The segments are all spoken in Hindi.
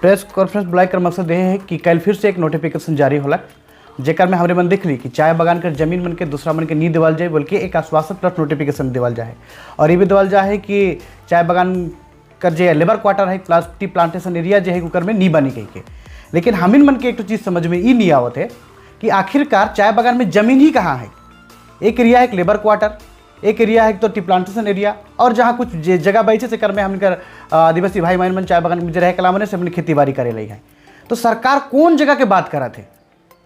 प्रेस कॉन्फ्रेंस बुलाए कर मकसद यह है कि कल फिर से एक नोटिफिकेशन जारी होला, जेकर में हमारे मन दिख रही कि चाय बागान कर जमीन मन के दूसरा मन के नहीं देवाल जाए, बल्कि एक आश्वासन प्लस नोटिफिकेशन देवाल जाए। और ये भी देवाल जाए कि चाय बागान कर जो लेबर क्वार्टर है, टी प्लांटेशन एरिया जो है उकर में नहीं बनी कही के। लेकिन हमिन मन के एक तो चीज़ समझ में ये नहीं आवत है कि आखिरकार चाय बागान में ज़मीन ही कहाँ है। एक एरिया है लेबर क्वार्टर, एक एरिया है तो टी प्लांटेशन एरिया, और जहाँ कुछ जगह बचे से कर में हमकर आदिवासी भाई बहन मन चाय बागान में रह कला मने से अपनी खेती बाड़ी करे लगी है। तो सरकार कौन जगह के बात करा थे,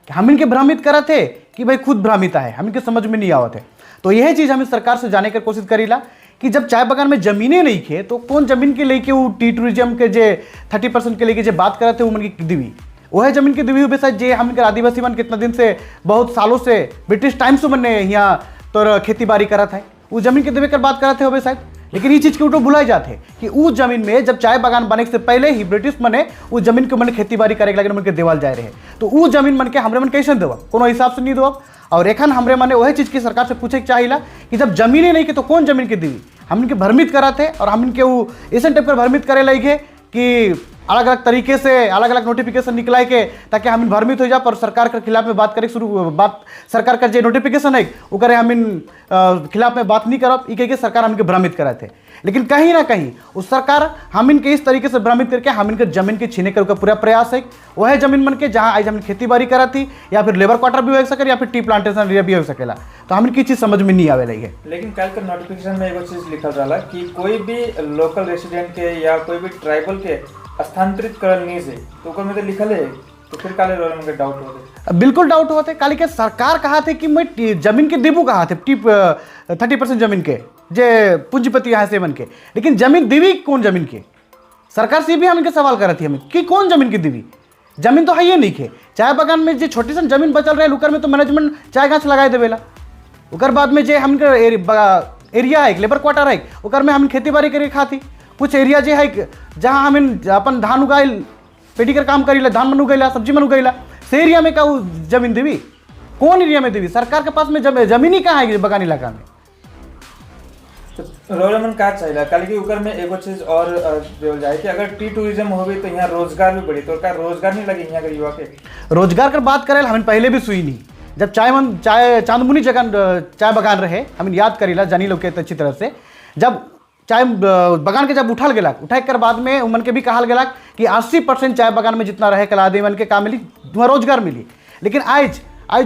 हम इनके भ्रमित करा थे कि भाई खुद भ्रमित है, हम इनके समझ में नहीं आवत है। तो यह चीज़ हमें सरकार से जाने की कोशिश करीला कि जब चाय बागान में जमीनें नहीं थे तो कौन जमीन के लेके वो टी टूरिज्म के जे 30% के लेके जो बात करा थे वो मन की दिवी, वह जमीन की दिवी बेसाइड जे हम आदिवासी मन कितना दिन से बहुत सालों से ब्रिटिश टाइम से मन ने यहाँ तो खेती बाड़ी करा था, उस जमीन के दिवे कर बात करा थे हो बेसाइड। लेकिन ये चीज़ के उल्टो भुलाए जाते कि उस जमीन में जब चाय बागान बने से पहले ही ब्रिटिश मने उस जमीन के मन खेती बाड़ी करे लगे मन के देवाल जाए रहे, तो उस जमीन मन के हमरे मन कैसे देव, कोनो हिसाब से नहीं देव। और एखन हमरे मने वही चीज़ की सरकार से पूछे चाहिए कि जब जमीनें नहीं के तो कौन जमीन के देवी, हम इनके भ्रमित करा थे। और हम इनके वो ऐसे टाइप पर भ्रमित करे लगे कि अलग अलग तरीके से अलग अलग नोटिफिकेशन निकलाए के ताकि हम भ्रमित हो जाए पर सरकार के खिलाफ में बात करे बात सरकार का जो नोटिफिकेशन है वो करे हम इन खिलाफ में बात नहीं करब, ये कह के सरकार हमके भ्रमित करा थे। लेकिन कहीं ना कहीं उस सरकार हम इनके इस तरीके से भ्रमित करके हम इनके जमीन के छीने का पूरा प्रयास है। वह जमीन मन के जहाँ आज हमने खेती बाड़ी करा थी, या फिर लेबर क्वार्टर भी हो सके, या फिर टी प्लांटेशन एरिया भी हो सकेला, तो हम इनकी चीज़ समझ में नहीं आवे लगी है। लेकिन कल के नोटिफिकेशन में एगो चीज़ लिखल रहा कि कोई भी लोकल रेसिडेंट के या कोई भी ट्राइबल के स्थानांतरित करल नहीं से, तो ऊपर में तो लिखल है, तो फिर काले रोल में डाउट होते, बिल्कुल डाउट होते। काली के सरकार कहा थे कि मैं जमीन के देबू कहा थे 30% जमीन के जे पूंजीपति यहाँ से मन के, लेकिन जमीन देवी कौन जमीन के, सरकार से भी हम इनके सवाल करा थी हमें कि कौन जमीन की देवी, जमीन तो है ये नहीं के। चाय बागान में जो छोटी सी जमीन बचल रहे उकर में तो मैनेजमेंट चाय गाछ लगाए देवेला, उकर बाद में जे हम एरिया है लेबर क्वार्टर है उकर में हम खेती बाड़ी करके खाती। कुछ एरिया जो है जहाँ हम अपन धान उगाइल पेटी कर काम करी, धान मन उगैला, सब्जी मन उगैला, से एरिया में का जमीन देवी, कौन एरिया में देवी, सरकार के पास में जमीन ही कहाँ है बागान इलाका में। तो रोलमन का चाहिए कल की उकर में एगो चीज और जो जाए कि अगर टी टूरिज्म होगी तो यहाँ रोजगार भी बढ़ी, तो क्या रोजगार नहीं लगे यहाँ के युवा के? रोजगार कर बात करें हमें पहले भी सुई नहीं, जब चाय चांदमुनी जगह चाय बागान रहे हमें याद करीला जानी लोग के अच्छी तरह से, जब चाय बागान के जब उठाल गया उठाए कर बाद में उमन के भी कहल गया कि 80% चाय बागान में जितना रहे कला आदमी मन के काम मिली, वहाँ रोजगार मिली। लेकिन आज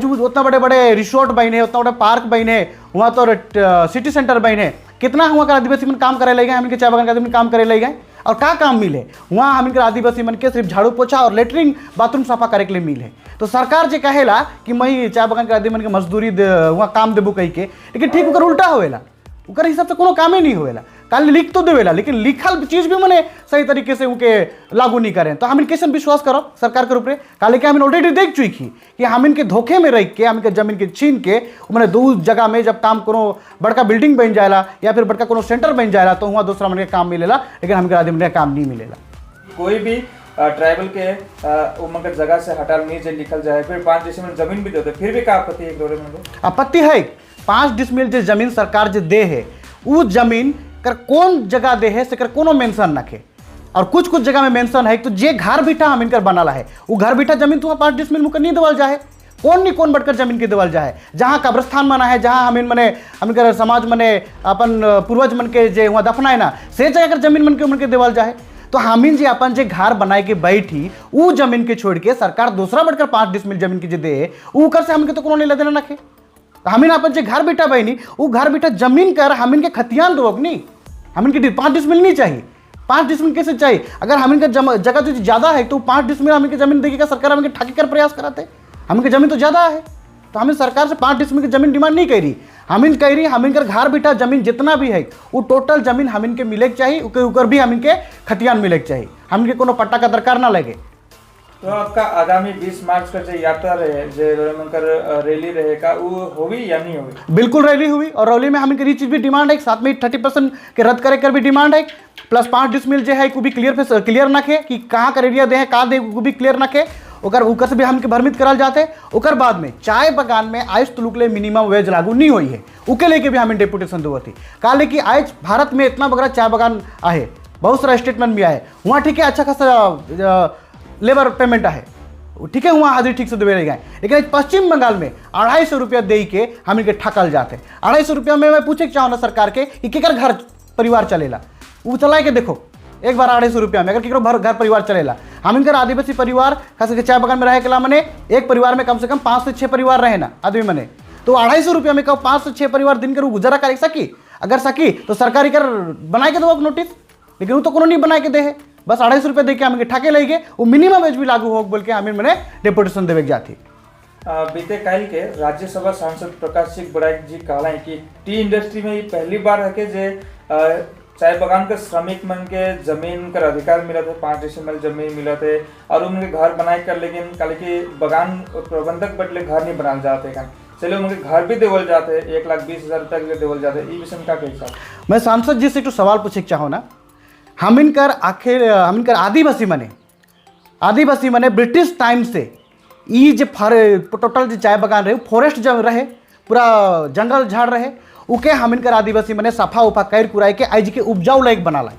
उतना बड़े बड़े रिसोर्ट बने, उतना बड़े पार्क बने, वहाँ तो सिटी सेंटर बने, कितना वहाँ का आदिवासी मन काम करे लगे, हम इनके चाय बागान के आदमी काम करे लगे, और क्या काम मिले वहाँ हम इनके आदिवासी मन के सिर्फ झाड़ू पोछा और लेटरिन बाथरूम सफा करे के लिए मिले। तो सरकार जो कहेला कि मैं चाय बागान के आदमी मन के मजदूरी वहाँ काम देबू कही के, लेकिन ठीक उकर उल्टा होवेला, उकर हिसाब से कोनो काम ही नहीं होवेला। काल लिख तो देवेला लेकिन लिखल चीज भी मने सही तरीके से उनके लागू नहीं करें, तो हम इनके विश्वास करो सरकार के ऊपर। काले के हम ऑलरेडी देख चुकी कि हम इनके धोखे में रह के हम इनके जमीन के छीन के मैंने दो जगह में जब काम कोनो बड़का बिल्डिंग बन जाएला या फिर बड़का कोनो सेंटर बन जाएला तो वहाँ दूसरा मन के काम मिलेला, लेकिन हमके आदमी के काम नहीं मिलेला। कोई भी ट्राइबल के उमंग जगह से हटाल नहीं जो लिखल जाए, फिर 5 डिसमिल जमीन भी देते, फिर भी क्या आपत्ति है? आपत्ति है 5 डिसमिल जो जमीन सरकार जो दे है वो जमीन कर कौन जगह दे है से कर कोनो मेंशन रखे, और कुछ कुछ जगह में मेंशन है तो जे घर बिठा हम इनकर बनाला है वो घर बिठा जमीन तो 5 डिसमिल मुकर नहीं देवल जाए, कौन नहीं कौन बढ़कर जमीन के देवल जाए, जहाँ कब्रस्तान मना है, जहाँ हम मने हम समाज मने अपन पूर्वज मन के जे वहाँ दफनाए ना से जगह जमीन मन के देवल जाए। तो हमीन जी अपन जे घर बनाए के बैठी वो जमीन के छोड़ के सरकार दूसरा बढ़कर 5 डिसमिल जमीन की जे दे ऊकर से हमके तो कोनो नहीं लेना रखे। हमीन अपन जे घर बिठा बहनी वो घर बिठा जमीन कर हमीन के खतियान दो नहीं, हमीन के 5 डिसमिल नहीं चाहिए। 5 डिसमिल कैसे चाहिए? अगर हमीन का जगह तो ज़्यादा है तो 5 डिसमिल हमीन की जमीन देगी, सरकार हमीन के ठाके कर प्रयास कराते, हमीन की जमीन तो ज़्यादा है तो हमें सरकार से 5 डिसमिल की जमीन डिमांड नहीं कर रही, हमीन कह रही हमीन कर घर बिठा जमीन जितना भी है वो टोटल जमीन हमीन के मिले के चाहिए, ऊपर भी हमीन के खतियान मिले के चाहिए, हमीन के कोनो पट्टा का दरकार ना लगे। तो आपका आगामी 20 मार्च का जो यात्रा रहे जो रैली रहेगा वो होगी या नहीं होगी? बिल्कुल रैली हुई, और रैली में हमें चीज भी डिमांड है, साथ में 30% के रद्द करे कर भी डिमांड है, प्लस 5 डिसमिल जो है को भी क्लियर नखे कि कहाँ का एरिया दे है कहाँ दे वो भी क्लियर नखे, उकर से भी हमके भ्रमित करल जाते। उकर बाद में चाय बागान में आज तुलुक ले मिनिमम वेज लागू नहीं हुई है, उके लेके भी हमें डेपुटेशन दो थी। कहा कि आज भारत में इतना बड़ा चाय बागान आहे बहुत सारा स्टेटमेंट भी आए वहाँ, ठीक है, अच्छा खासा लेबर पेमेंट है, ठीक है, वहाँ हाजिरी ठीक से देवे गए। लेकिन पश्चिम बंगाल में 250 रुपया दे के हम इनके ठकल जाते। 250 रुपया में मैं पूछे चाहूँ ना सरकार के कि केकर घर परिवार चलेला, वो चला के देखो एक बार 250 रुपया में अगर केकरो घर परिवार चलेला। हम इनकर आदिवासी परिवार खास करके चाय बागान में रहे के मने एक परिवार में कम से कम 5 से 6 परिवार रहे ना आदमी मने, तो 250 रुपया में कहो 5 से 6 परिवार दिन कर गुजारा कर सकी, अगर सकी तो सरकारी कर बनाए के दो नोटिस, लेकिन वो तो कोनो नहीं बनाए के दे है, बस 250 रुपया दे के हम ठाके ले गए, वो मिनिमम वेज भी लागू हो बोल के हमें मैंने डेपुटेशन देवे जाती। बीते काल के राज्यसभा सांसद प्रकाश सिंह बड़ाइक जी कहला है कि टी इंडस्ट्री में ये पहली बार है कि जे चाय बागान के श्रमिक मन के जमीन का अधिकार मिला थे, 5 डेसिमल जमीन मिला थे और उनके घर बनाए कर, लेकिन कल के बागान प्रबंधक बदले घर नहीं बनाए जाते हैं, चले उनके घर भी देवल जाते 1,20,000 तक देवल जाते, ये विषय में क्या कही? मैं सांसद जी से एक सवाल पूछे चाहो ना, हम इनकर आदिवासी मने ब्रिटिश टाइम से ये जो टोटल जो चाय बागान रहे फॉरेस्ट जब रहे पूरा जंगल झाड़ रहे उके हम इनकर आदिवासी मने सफा उफा कर कुराई के आज के उपजाऊ लायक बना लाए,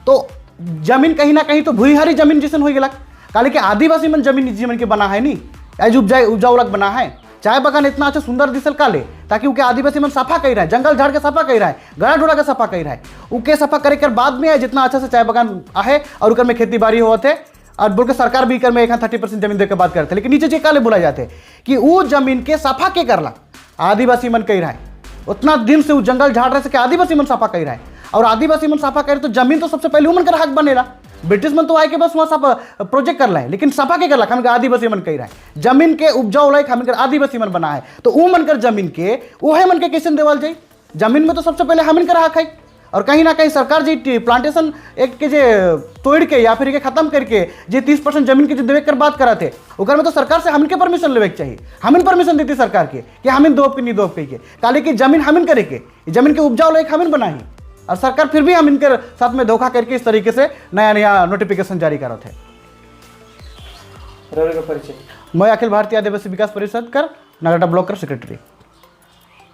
तो जमीन कहीं ना कहीं तो भूईहारी जमीन जैसन हो गया, काले के आदिवासी मन जमीन जीवन के बना है नहीं, आज उपजाऊ लायक बना है। चाय बागान इतना अच्छा सुंदर दिसल काले ताकि उनके आदिवासी मन सफा कर रहा है, जंगल झाड़ के सफा कर रहा है, गड़ा ढोड़ा के सफा कर रहा है, उनके सफा करे कर बाद में जितना अच्छा से चाय बागान आहे और उकर में खेती बाड़ी होते और बोल के सरकार भी कर में 30% जमीन देकर बात करते, लेकिन नीचे जे काले बोला जाते कि वो जमीन के सफा के करला आदिवासी मन कह रहा है, उतना दिन से वो जंगल झाड़ रहे से आदिवासी मन सफा कर रहा है, और आदिवासी मन सफा करे तो जमीन तो सबसे पहले उमन का हक बनेला, ब्रिटिश मन तो आए के बस वहाँ सब प्रोजेक्ट कर रहे हैं, लेकिन सफा के कर हम आदिवासी मन कह रहा है, जमीन के उपजाऊ लायक हम आदिवासी मन बना है, तो वो मन कर जमीन के वह मन के कैसे देवल जाए, जमीन में तो सबसे पहले हम इनका हक है। और कहीं ना कहीं सरकार जी प्लांटेशन एक्ट के जे तोड़ के या फिर खत्म करके जे 30% जमीन के जो देवे कर बात करा थे उकर में तो सरकार से हम इनके परमिशन लेवे के चाहिए, हम इन परमिशन देती सरकार के कि हम इन दोप के नहीं दोप के काले की जमीन हम इन करे के जमीन के उपजाऊ लायक हम इन बनाई, और सरकार फिर भी हम इनके साथ में धोखा करके इस तरीके से नया नया नोटिफिकेशन जारी करा थे। रवि का परिचय। मैं अखिल भारतीय आदिवासी विकास परिषद कर नगरटा ब्लॉक कर सेक्रेटरी।